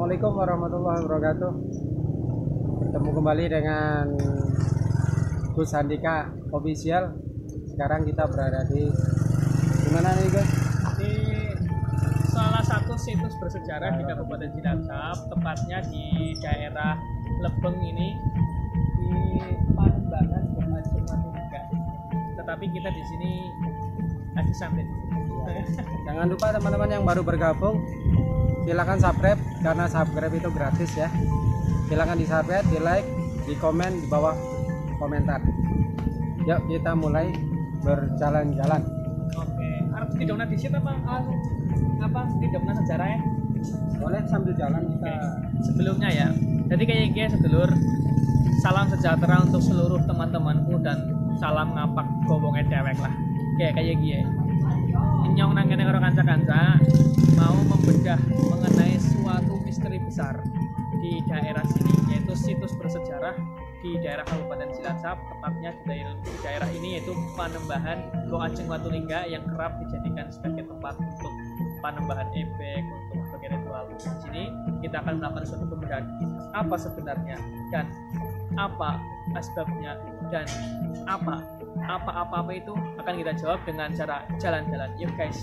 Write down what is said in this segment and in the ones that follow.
Assalamualaikum warahmatullahi wabarakatuh. Bertemu kembali dengan Gus Handika Official. Sekarang kita berada di mana nih guys? Di salah satu situs bersejarah di Kabupaten Cilacap, tepatnya di daerah Lebeng ini, di Panembahan Bukajeng Watulingga. Tetapi kita di sini lagi santai. Jangan lupa teman-teman yang baru bergabung, silakan subscribe karena subscribe itu gratis ya. Silakan di subscribe, di like, di komen di bawah komentar. Yuk kita mulai berjalan-jalan. Oke, harus tidak di situ apa tidak sejarah ya? Boleh sambil jalan kita. Sebelumnya ya, jadi kayak sedulur, salam sejahtera untuk seluruh teman-temanku dan salam ngapak gowonge dewek lah. Kayak gini. Nyong nang kene karo kanca-kanca mau membedah mengenai suatu misteri besar di daerah sini, yaitu situs bersejarah di daerah Kabupaten Cilacap, tepatnya di daerah ini yaitu Panembahan Bukajeng Watulingga yang kerap dijadikan sebagai tempat untuk panembahan ebek, untuk sebagai ritual. Di sini kita akan melakukan suatu pembedahan apa sebenarnya dan apa asbabnya dan apa itu akan kita jawab dengan cara jalan-jalan. Yuk guys.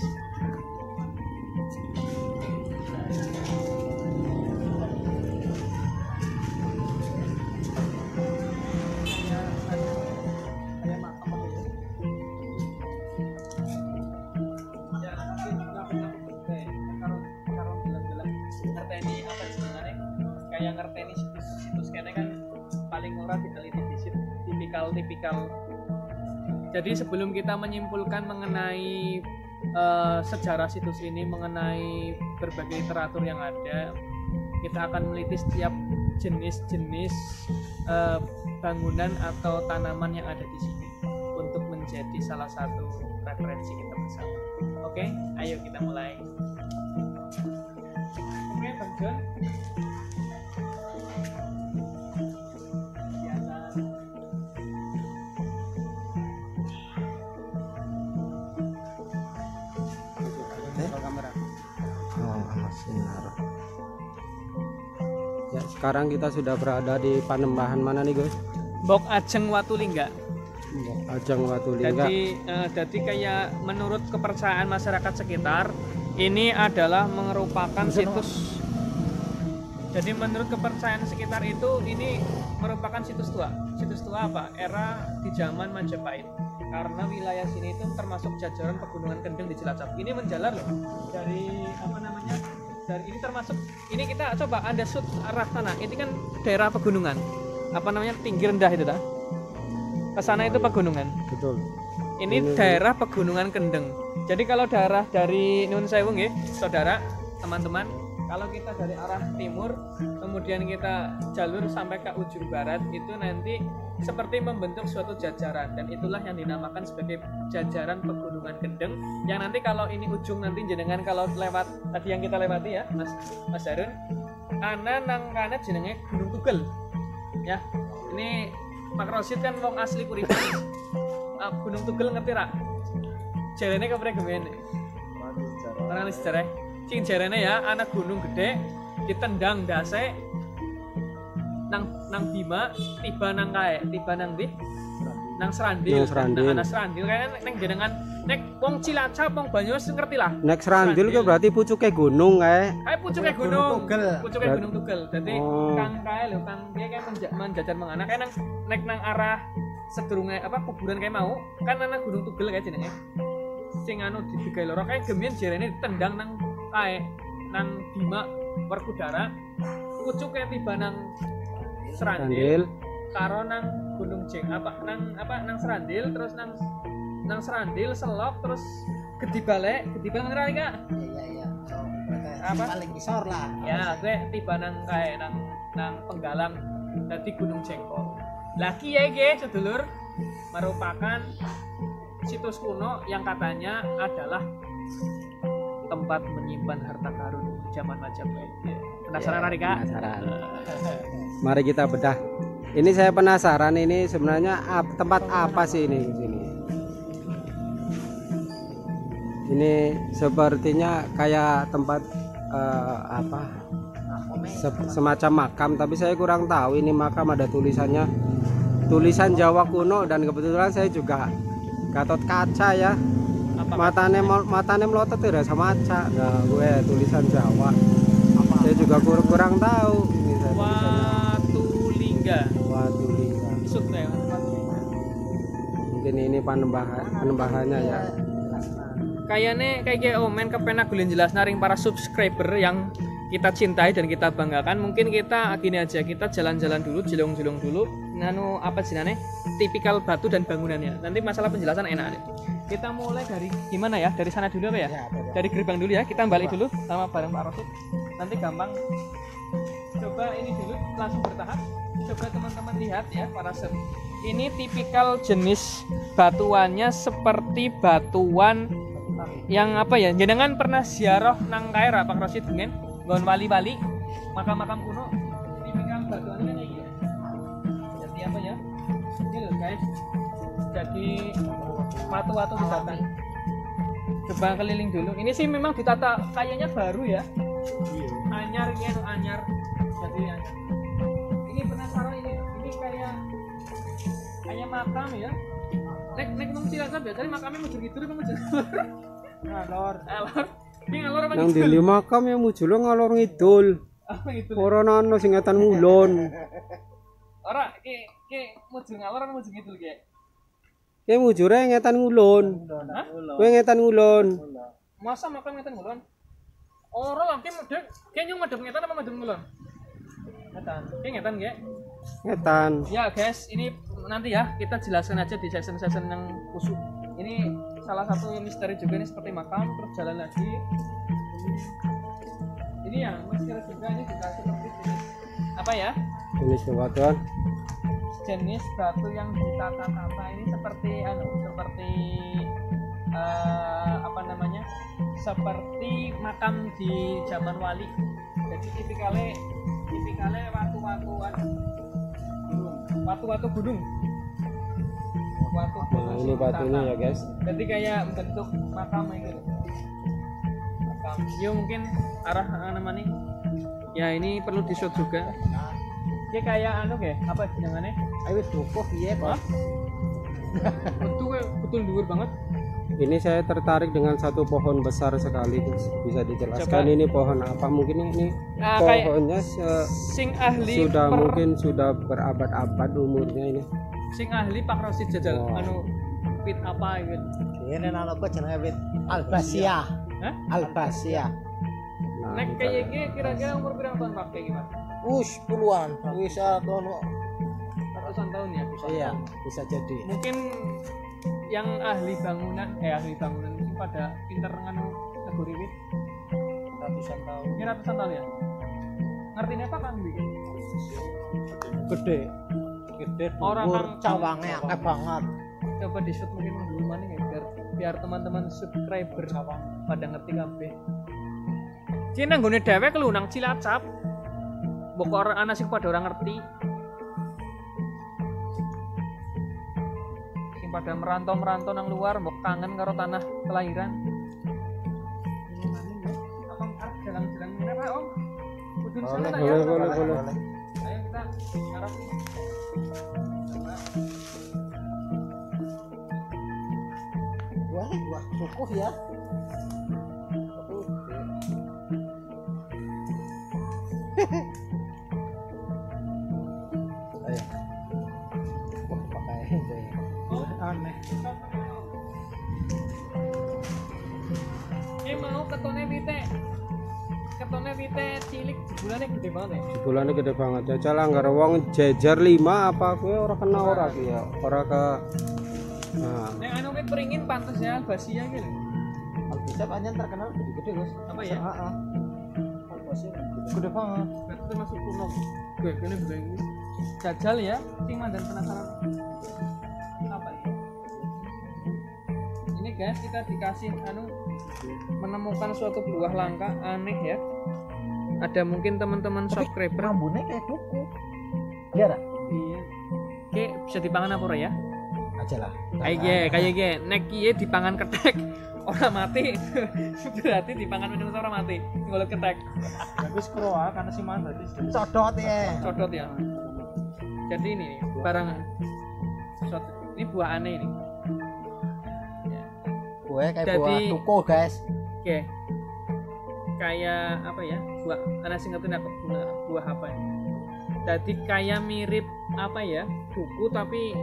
Kayak ngerteni situs kene kan paling ora diteliti di tipikal. Jadi sebelum kita menyimpulkan mengenai sejarah situs ini, mengenai berbagai literatur yang ada, kita akan meneliti setiap jenis-jenis bangunan atau tanaman yang ada di sini untuk menjadi salah satu referensi kita bersama. Oke, ayo kita mulai. Oke, Bang John. Ya, sekarang kita sudah berada di Panembahan mana nih guys? Bukajeng Watulingga. Bukajeng Watulingga. Jadi kayak menurut kepercayaan masyarakat sekitar, ini adalah merupakan situs. Jadi menurut kepercayaan sekitar itu ini merupakan situs tua. Situs tua apa? Era di zaman Majapahit. Karena wilayah sini itu termasuk jajaran Pegunungan Kendeng di Cilacap. Ini menjalar loh dari dari ini termasuk, ini kita coba Anda shoot arah sana. Ini kan daerah pegunungan. Tinggi rendah itu dah. Ke sana itu pegunungan. Betul. Ini daerah Pegunungan Kendeng. Jadi kalau daerah dari Nun Sewu nggih, saudara, teman-teman, kalau kita dari arah timur kemudian kita jalur sampai ke ujung barat, itu nanti seperti membentuk suatu jajaran, dan itulah yang dinamakan sebagai jajaran Pegunungan Kendeng, yang nanti kalau ini ujung nanti jenengan kalau lewat tadi yang kita lewati ya Mas Harun, ana nang kana jenenge Gunung Tugel ya. Ini Pak Rosid kan wong asli Kuripan. Gunung Tugel ngerti ra? Jarene keprek gemen. Orang sejarah cing jarene ya, anak gunung gede ditendang dase nang Bima, tiba nang ndi? Nang Serandil. Nang Serandil kan neng jenengan nek wong Cilacap wong Banyumas ngerti lah. Nek Serandil ku berarti pucuke gunung kae. Pucuke gunung. Pucuke Gunung Tugel. Dadi kang kae lho, kang piye kae menjajar mengana kae nang arah sedurunge kuburan kae mau kan ana Gunung Tugel kae jenenge. Sing anu dibegawe loro kae gemien jarene ditendang nang Bima Werkudara. Pucuke tiba nang Serandil karo nang Gunung Jeng nang Serandil, terus nang Serandil selok terus gedi balik ngerti Kak? Iya. Paling isor lah. Ya, gue tiba nang Penggalang dadi Gunung Jengkol. Lah kiye nggih sedulur, merupakan situs kuno yang katanya adalah tempat menyimpan harta karun zaman Majapahit. Penasaran hari Kak? Penasaran. Mari kita bedah. Ini saya penasaran, ini sebenarnya tempat apa sih ini? Ini sepertinya kayak tempat apa semacam makam, tapi saya kurang tahu ini makam, ada tulisannya tulisan Jawa kuno, dan kebetulan saya juga Gatot Kaca ya. Matane melotot ya sama maca. Nah, gue tulisan Jawa. Saya juga kurang tahu ini Watulingga. Watulingga. Isuk ya. Mungkin ini penembahannya ya. Kayaknya kayak main kepenak gulen jelas naring para subscriber yang kita cintai dan kita banggakan. Mungkin kita gini aja, kita jalan-jalan dulu, jelong-jelong dulu. Nanu apa sih nane? Tipikal batu dan bangunannya. Nanti masalah penjelasan enak nih. Kita mulai dari gimana ya? Dari sana dulu apa ya? Dari gerbang dulu ya. Kita balik dulu sama bareng Pak Rosid. Nanti gampang. Coba ini dulu langsung bertahap. Coba teman-teman lihat ya para sub. Ini tipikal jenis batuannya seperti batuan yang apa ya? Jenengan pernah ziarah nang kae ra Pak Rosid dengan nggon wali-wali, makam-makam kuno. Tipikal batuannya kayak gini. Jadi apa ya? Ini loh guys. Jadi watu-watu ditata. Coba keliling dulu. Ini sih memang ditata kayaknya baru ya. Anyar ya, anyar. Jadi anyar. Ini penasaran ini kayak makam ya. Nek mung cilacap ya. Tadi makamnya mujur gitu apa mujur? Ngalor. Ini ngalor apa? Nang di makam ya mujur ngalor ngidul. Apa itu? Ora ana sing ngetan ngulon. Ora ki mujur ngalor apa mujur ngidul ki? Ki mujure ngetan ngulon. Hah? Kowe ngetan ngulon. Masa makam ngetan ngulon? Ora lah ki medhek, ki nyung medhek ngetan apa medhek ngulon? Ngetan. Ki ngetan ki? Ngetan. Ya guys, ini nanti ya kita jelaskan aja di session-session yang khusus. Ini salah satu misteri juga nih, seperti makam. Terus jalan lagi. Ini ya misteri juga, ini juga seperti jenis apa ya? Jenis batuan. Jenis batu yang ditata-tata ini seperti apa namanya? Seperti makam di zaman wali. Jadi tipikalnya watu-watu gunung. Nah, ini batunya ya guys. Jadi kayak bentuk makam gitu. Makam. Yo mungkin arah namanya. Ya ini perlu di-shot juga. Ya kayak apa jenengannya? Ayo dukuh piye kok. Betul dhuwur banget. Ini saya tertarik dengan satu pohon besar sekali, bisa dijelaskan. Coba. Ini pohon apa? Mungkin ini Nah, pohonnya sing ahli mungkin sudah berabad-abad umurnya ini. Sing ahli Pak Rosid jajal wit apa gitu. Ini nang apa jenenge wit Albasia. Hah? Albasia. Nah, Nek kayak gini kira-kira umur berapa tahun Pak kayak gimana? Puluhan. Wis ono Ratusan tahun ya bisa. iya, bisa jadi. Mungkin yang ahli bangunan mungkin pada pinter nganu negori wit Ratusan tahun. ini ratusan tahun ya. Ngerti apa Kang bikin? Gede Orang dhuwur, kang cawange akeh banget. Coba di shoot mungkin dulu mana ya biar teman-teman subscriber pada ngerti kabeh. Cina nggone dhewek lho nang Cilacap. Mbok ora ana sing padha ora ngerti. Sing pada merantau-merantau nang luar mbok kangen karo tanah kelahiran. Abang arep jalan-jalan ngene Pak Om. Kudu sana tak ya. boleh. Ayo kita arep Wah, dukuh ya. Ayo. Wah, pakai itu ya. Aneh. mau ketone wite cilik bulannya gede banget ya. Bulannya gede banget. Jajal anggar wong jejer 5 apa kowe ora kena ora ki ya. Ora ke nah. Nek anu wit beringin pantes ya Albasia iki lho. Albasia panjang terkenal gede-gede, Gus. Apa ya? Heeh. Albasia gede banget. Berarti termasuk kuno. Gue kene beringin. Jajal ya, sing mandan penasaran. Apa ini? Ini guys, kita dikasih menemukan suatu buah langka aneh ya. Ada mungkin teman-teman subscriber Rambutnya kayak duku. Lihat ah? iya. Oke, bisa dipangan apa ora ya? Aja lah. Kayak nek kiye dipangan ketek. orang mati berarti dipangan menungso orang mati ngolot ketek Bagus kro karena si man tadi codot ya. codot ya. Jadi ini nih, barang ini buah aneh ini. Buah kayak Jadi- buah tuko guys. Oke. Kayak apa ya? Buah anak sing ngerti nek buah apa ya? Jadi kayak mirip apa ya? Buku tapi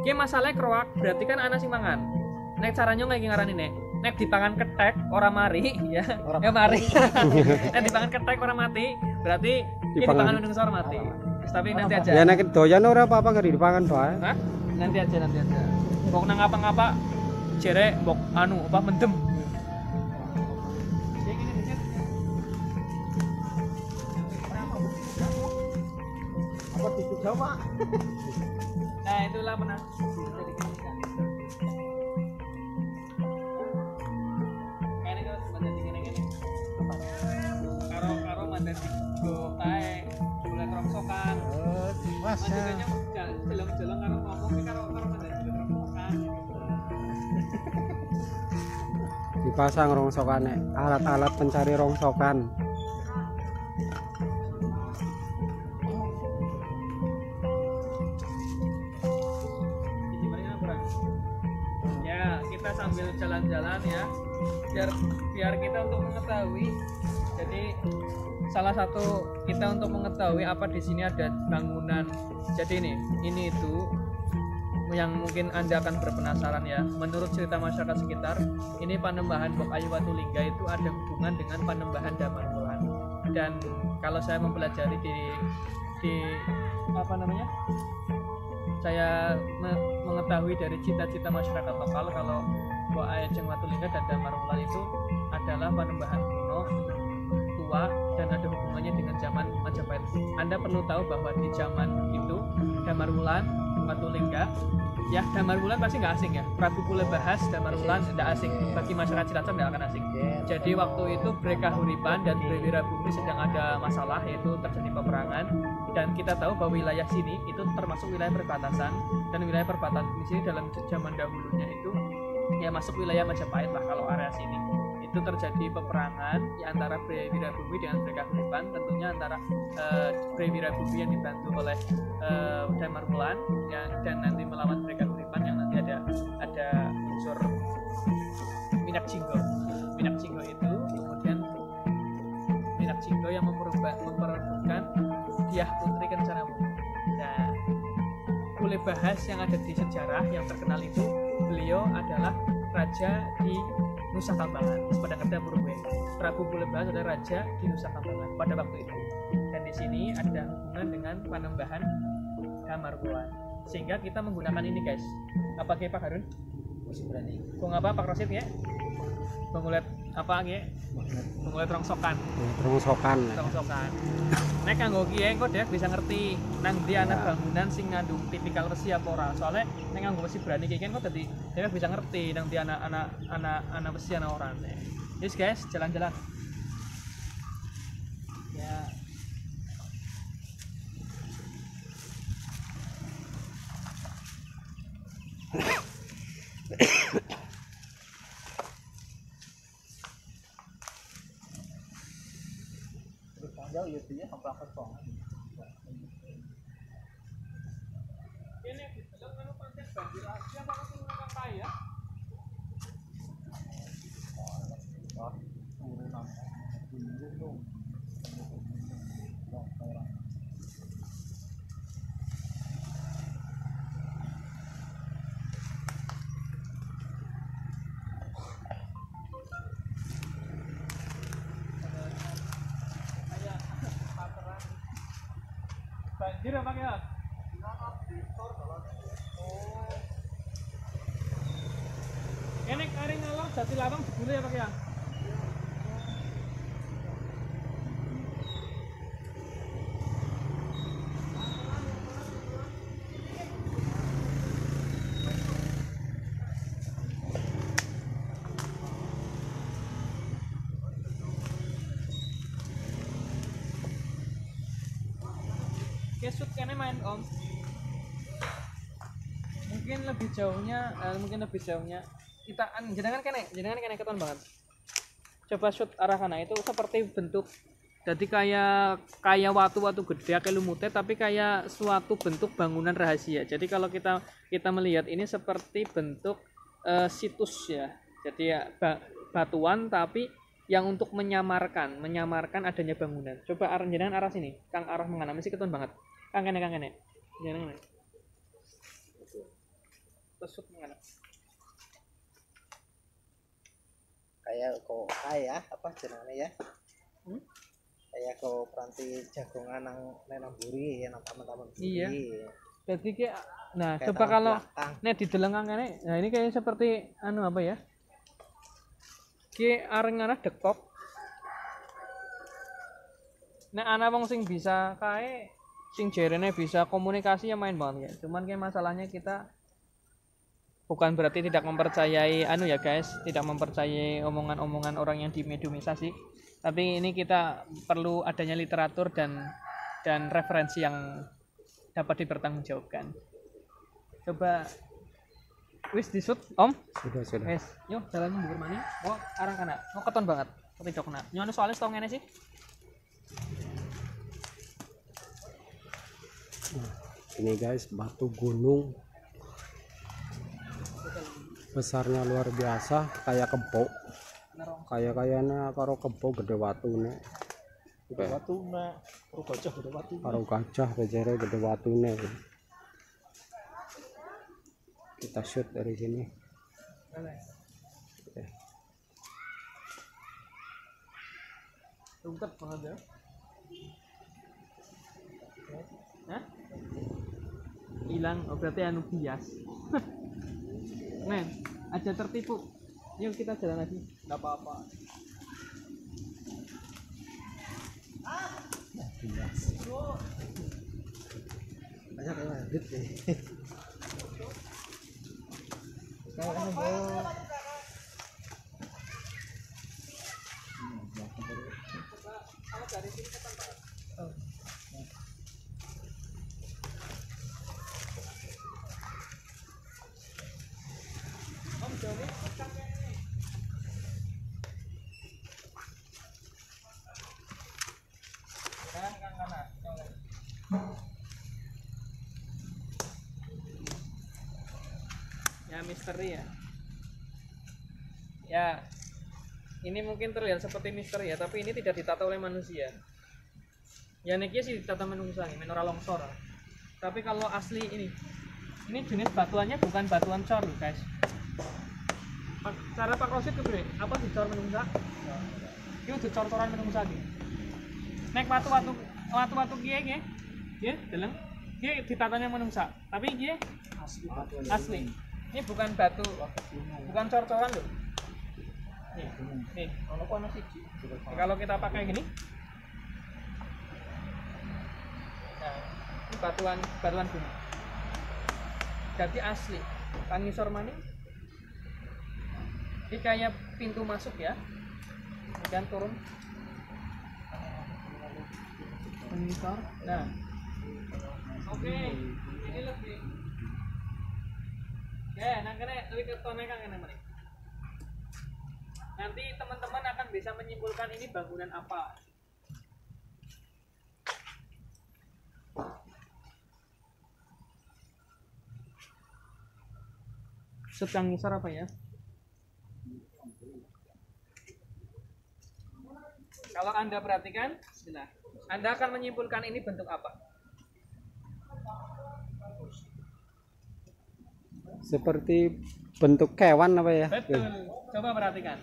ki masalahnya kroak berarti kan anak sing mangan. Nek caranya kayak ngarani nek dipangan ketek ora mari ya. Ora Ya mari. Nek dipangan ketek ora mati, berarti ki dipangan menungso ora mati. Terus tapi nanti aja. Ya nek doyan ora apa-apa ngeri dipangan bae. Hah? Nanti aja. Mbok nang ngapa-ngapa jere mbok anu apa mendem. Apa titik Jawa? Nah, itulah pernah. Kayaknya kalau mandan gini. Karo mandan go kae mulai rongsokan. Mas. Mandannya jelong-jelong karo ngomong karo mandan rongsokan. Dipasang rongsokane, alat-alat pencari rongsokan. Ya, kita sambil jalan-jalan ya. Biar kita untuk mengetahui. Jadi salah satu kita untuk mengetahui apa di sini ada bangunan. Jadi ini itu yang mungkin Anda akan berpenasaran ya. Menurut cerita masyarakat sekitar, ini Panembahan Bok Ayu Watulingga itu ada hubungan dengan Panembahan Damarwulan. Dan kalau saya mempelajari di apa namanya? Saya mengetahui dari cita-cita masyarakat lokal kalau Bok Ajeng Watulingga dan Damarwulan itu adalah panembahan kuno tua dan ada hubungannya dengan zaman Majapahit. Anda perlu tahu bahwa di zaman itu Damarwulan, Watulingga, ya Damarwulan pasti nggak asing ya. Prabu Pule Bahas, Damarwulan tidak asing bagi masyarakat Cilacap, tidak akan asing. Jadi waktu itu Bre Kahuripan dan Bre Wirabumi sedang ada masalah, yaitu terjadi peperangan. Dan kita tahu bahwa wilayah sini itu termasuk wilayah perbatasan, dan wilayah perbatasan di sini dalam zaman dahulunya itu ya masuk wilayah Majapahit lah kalau area sini. Itu terjadi peperangan di antara Bre Wirabumi dengan Bre Kahuripan, tentunya antara Bre Wirabumi yang dibantu oleh Damarwulan dan nanti melawan Bre Kahuripan yang nanti ada unsur Minak Jinggo. Minak Jinggo itu kemudian Minak Jinggo yang memperebutkan Diah Putri Kencanamu. Nah, Pule Bahas yang ada di sejarah yang terkenal itu beliau adalah raja di Nusa Kambangan. Pada kata Purwe, Prabu Pule Bahas adalah raja di Nusa Kambangan pada waktu itu. Dan di sini ada hubungan dengan Panembahan Damarwulan. Sehingga kita menggunakan ini guys. Apa kayak Pak Harun? Masih berani. Kung apa Pak Rosid ya? Pengulet apa ya? Pengulet rongsokan. Rongsokan. Rongsokan. Nek kanggo kiye engko Dek bisa ngerti nang ndi ana bangunan sing ngandung tipikal resi apa ora. Soale nek kanggo wesi berani kiye kok dadi Dek bisa ngerti nang ndi ana besi ana ora. Yes guys, jalan-jalan. Ya. Jauh ya dia sampai kosong. Ini belum anu pancet banjir aja apa menggunakan kaya? Banjir apa ya? Ini kari ngalor jati lawang dibule ya Pak ya? Kesut kene main om. Mungkin lebih jauhnya kita jenengan kene keton banget. Coba shoot arah kana itu seperti bentuk jadi kayak watu-watu gede kayak lumutnya tapi kayak suatu bentuk bangunan rahasia. Jadi kalau kita melihat ini seperti bentuk situs ya. Jadi ya batuan tapi yang untuk menyamarkan adanya bangunan. Coba jenengan arah sini, Kang arah mengana mesti keton banget. Kang kene. Jenengan. Terus mengana. Kayak kok kaya apa jenenge ya? Kayak kok peranti jagongan nang buri ya nang taman-taman buri. Iya. Jadi kayak nah Kayak coba kalau belakang. nek di deleng kene nah ini kayak seperti apa ya? Ki areng ana dekok. Nek ana wong sing bisa kae sing jerene bisa komunikasi ya main banget ya. Cuman kayak masalahnya kita bukan berarti tidak mempercayai ya guys, tidak mempercayai omongan-omongan orang yang dimediumisasi. Tapi ini kita perlu adanya literatur dan referensi yang dapat dipertanggungjawabkan. Coba wis disut Om? Sudah. Wis, yuk jalan mundur mani. Oh, arang kana. Oh, keton banget. Ketidakna. Nyono soalnya stok ngene sih. Nah, ini guys batu gunung besarnya luar biasa kayak kebo kayaknya karo kebo gede watune Watuna, karo gajah gede watu. karo gajah bejere gede watune kita shoot dari sini. Oke. Rungket banget ya. Hah? Hilang, berarti anu bias. Men, aja tertipu. Yuk kita jalan lagi. Enggak apa-apa. Banyak yang lanjut deh. Kayak Ya misteri ya. Ya, ini mungkin terlihat seperti misteri ya, tapi ini tidak ditata oleh manusia. Ya niki sih ditata manusia nih, menora longsor. Tapi kalau asli ini jenis batuannya bukan batuan cor loh guys. Cara Pak Rosid kebre, apa dicor menungsa? Iki udah cor-coran menungsa iki. Nek watu-watu kiye nggih. Nggih, deleng. Iki ditatanya menungsa, tapi iki asli. Ini bukan batu, bukan cor-coran loh. Nih, ono siji. Kalau kita pakai gini, nah, ini batuan gunung. Jadi asli. Pangisor maning. Ini kayak pintu masuk ya. Dan turun. Pangisor. Nah, oke, ini lebih. Ya, nang kene lebih ke tone kang kene mriki. Nanti teman-teman akan bisa menyimpulkan ini bangunan apa. Sedang ngisor apa ya? Kalau Anda perhatikan, bismillah. Anda akan menyimpulkan ini bentuk apa? Seperti bentuk kewan apa ya? Betul. Coba perhatikan.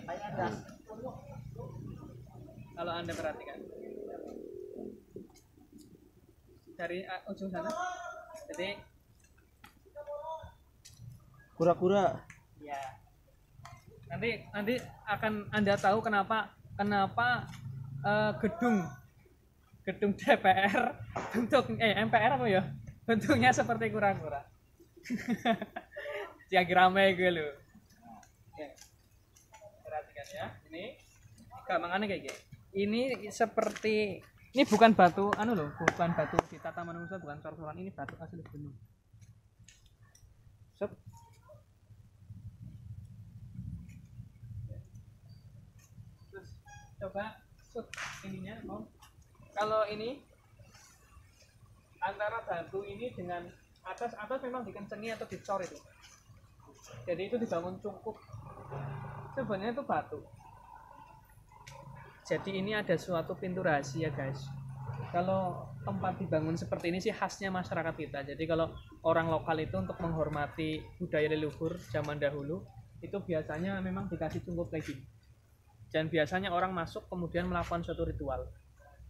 Kalau Anda perhatikan. Dari ujung sana. Jadi kura-kura. ya. Nanti akan Anda tahu kenapa gedung DPR bentuk MPR apa ya? Bentuknya seperti kura-kura. Yang rame gue lo. Perhatikan ya, ini gampangannya kayak gini. Ini seperti ini bukan batu bukan batu ditata manusia, bukan cor-coran, ini batu asli gunung. Sep. coba shoot ininya Om. Kalau ini antara batu ini dengan atas memang dikencengi atau dicor itu. Jadi itu dibangun cungkup. Sebenarnya itu batu. Jadi ini ada suatu pintu rahasia guys. Kalau tempat dibangun seperti ini sih khasnya masyarakat kita. Jadi kalau orang lokal itu untuk menghormati budaya leluhur zaman dahulu itu biasanya memang dikasih cungkup kayak gini. Dan biasanya orang masuk kemudian melakukan suatu ritual.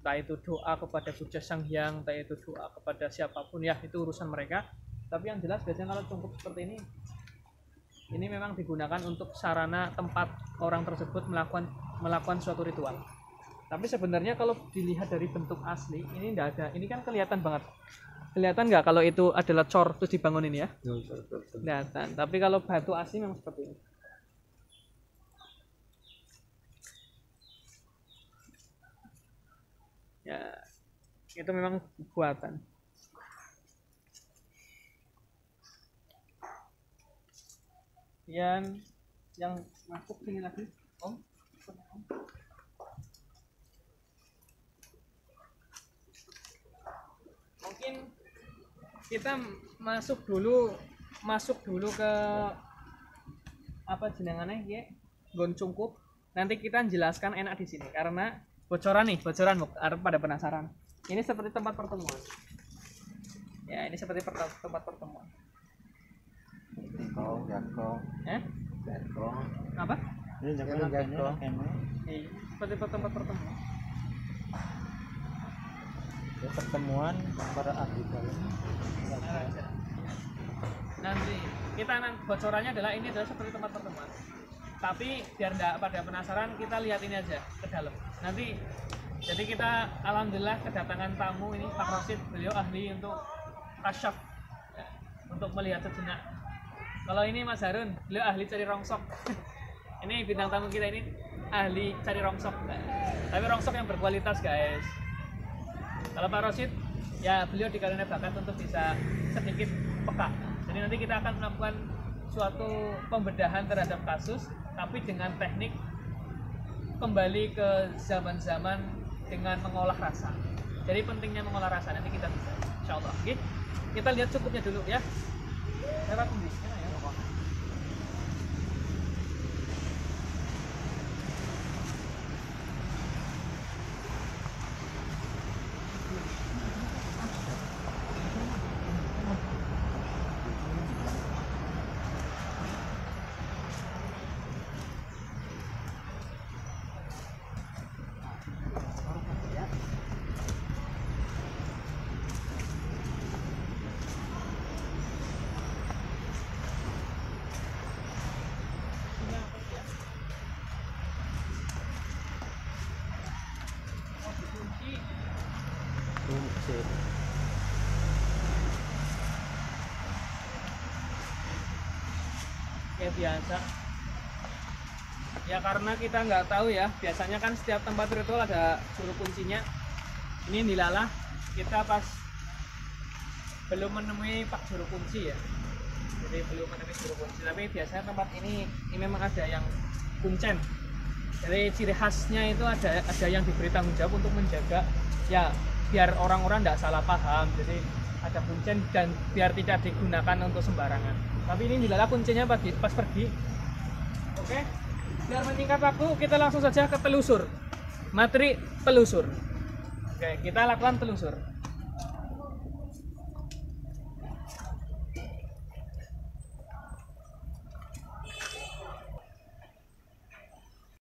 Entah itu doa kepada Buddha Sang Hyang, entah itu doa kepada siapapun ya, itu urusan mereka. Tapi yang jelas biasanya kalau cungkup seperti ini memang digunakan untuk sarana tempat orang tersebut melakukan suatu ritual. Tapi sebenarnya kalau dilihat dari bentuk asli ini tidak ada. Ini kan kelihatan banget. Kelihatan nggak kalau itu adalah cor terus dibangun ini ya? Kelihatan. Tapi kalau batu asli memang seperti ini. Ya, itu memang buatan. Yang masuk sini lagi, Om. Mungkin kita masuk dulu ke apa jenengannya ya, gon cungkup. Nanti kita jelaskan enak di sini karena bocoran pada penasaran. Ini seperti tempat pertemuan. Ya, ini seperti tempat pertemuan. Jangkong. Jangkong. Apa? Ini jangkong. Seperti tempat pertemuan. Ya, pertemuan para ahli dalam. Nanti bocorannya adalah ini adalah seperti tempat pertemuan. Tapi biar enggak pada penasaran, kita lihat ini aja ke dalam. Nanti jadi kita alhamdulillah kedatangan tamu ini Pak Rosid, beliau ahli untuk tasyaf ya, untuk melihat sejenak. Kalau ini Mas Harun, beliau ahli cari rongsok. Ini bintang tamu kita ini ahli cari rongsok. Tapi rongsok yang berkualitas guys. Kalau Pak Rosid, ya beliau dikaruniai bakat untuk bisa sedikit peka. Jadi nanti kita akan melakukan suatu pembedahan terhadap kasus, tapi dengan teknik kembali ke zaman-zaman dengan mengolah rasa. Jadi pentingnya mengolah rasa nanti kita bisa, insya Allah. Oke, kita lihat cukupnya dulu ya. Lewat kondisinya ya. Kayak biasa ya, karena kita nggak tahu ya, biasanya kan setiap tempat ritual ada juru kuncinya. Ini dilalah kita pas belum menemui pak juru kunci ya, jadi belum menemui juru kunci. Tapi biasanya tempat ini memang ada yang kuncen. Jadi ciri khasnya itu ada yang diberi tanggung jawab untuk menjaga ya, biar orang-orang nggak salah paham. Jadi ada kuncen dan biar tidak digunakan untuk sembarangan. Tapi ini dilalah kuncinya pas pergi. Oke, biar menyingkat waktu kita langsung saja ke telusur materi telusur. Oke, kita lakukan telusur.